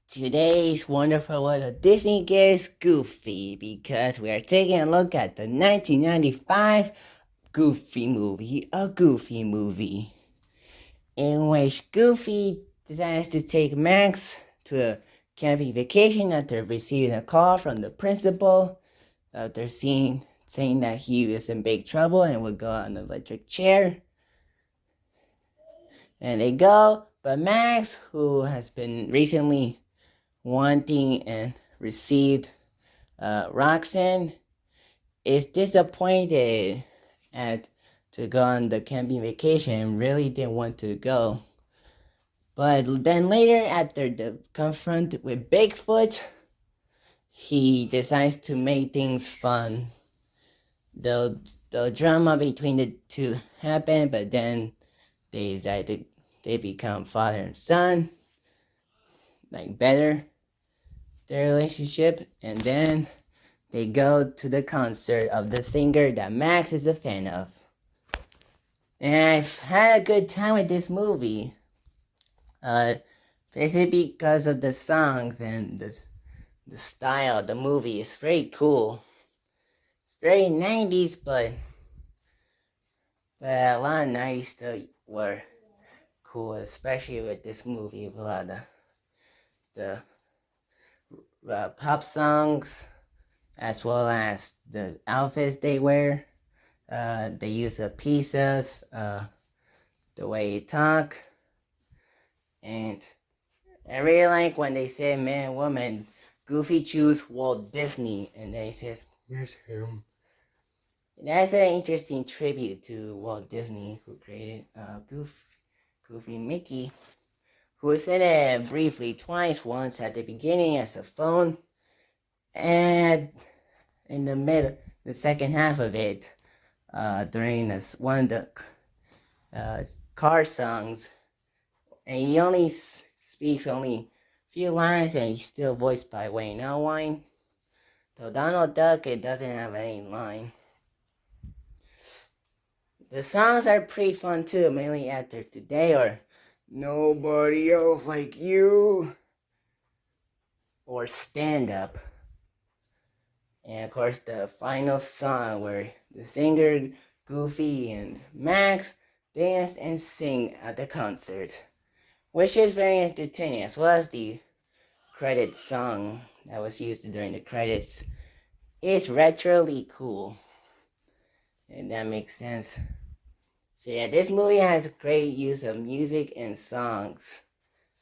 Today's wonderful little Disney guest Goofy, because we are taking a look at the 1995 Goofy movie, a Goofy movie, in which Goofy decides to take Max to a camping vacation after receiving a call from the principal after saying that he was in big trouble and would go on an electric chair. And they go, but Max, who has been recently wanting and received Roxanne, is disappointed to go on the camping vacation and really didn't want to go. But then later, after the confront with Bigfoot, he decides to make things fun. The drama between the two happen, but then they become father and son, like better their relationship, and then they go to the concert of the singer that Max is a fan of. And I've had a good time with this movie. Basically because of the songs and the style of the movie. It's very cool. It's very 90s, but a lot of 90s still were cool, especially with this movie. A lot of the pop songs, as well as the outfits they wear, the use of pieces, the way they talk, and I really like when they say man, woman. Goofy choose Walt Disney, and then he says, "Where's him?" And that's an interesting tribute to Walt Disney, who created Goofy Mickey, who was in it briefly twice, once at the beginning as a phone, and in the second half of it, during one of the car songs, and he only speaks only a few lines, and he's still voiced by Wayne Allwine. So Donald Duck, it doesn't have any line. The songs are pretty fun too, mainly after Today or Nobody Else Like You or Stand Up. And of course the final song where the singer Goofy and Max dance and sing at the concert, which is very entertaining, as well as the credit song that was used during the credits. It's retroly cool, and that makes sense. So yeah, this movie has great use of music and songs.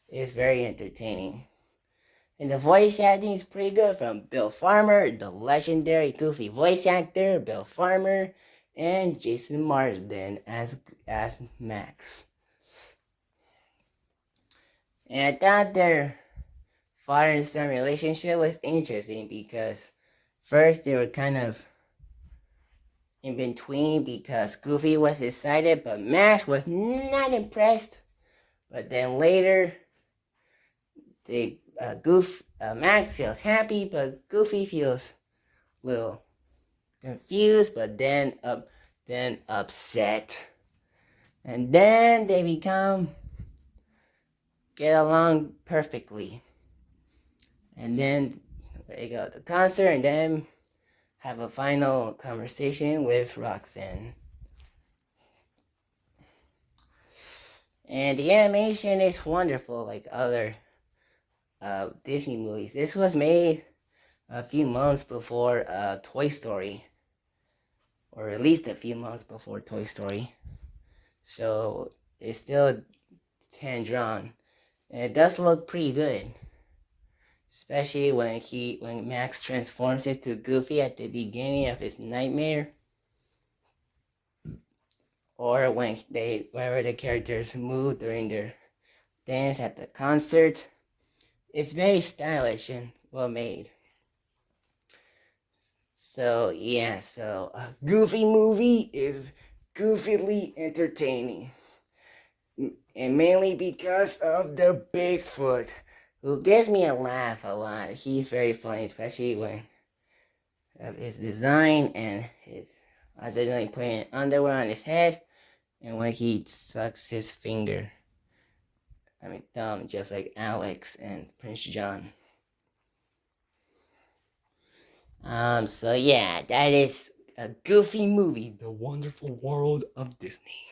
It's very entertaining. And the voice acting is pretty good from Bill Farmer, the legendary Goofy voice actor, Bill Farmer, and Jason Marsden as Max. And I thought their father and son relationship was interesting because first they were kind of in between because Goofy was excited, but Max was not impressed. But then later, Max feels happy, but Goofy feels a little confused, but then upset. And then they get along perfectly. And then they go to the concert, and then have a final conversation with Roxanne. And the animation is wonderful, like other Disney movies. This was made a few months before Toy Story, or at least a few months before Toy Story. So it's still hand drawn, and it does look pretty good. especially when Max transforms into Goofy at the beginning of his nightmare, or wherever the characters move during their dance at the concert. It's very stylish and well made. So yeah, so a Goofy movie is goofily entertaining, and mainly because of the Bigfoot, who gives me a laugh a lot. He's very funny, especially when of his design and his accidentally putting underwear on his head, and when he sucks his thumb, just like Alex and Prince John. So yeah, that is a Goofy movie, The Wonderful World of Disney.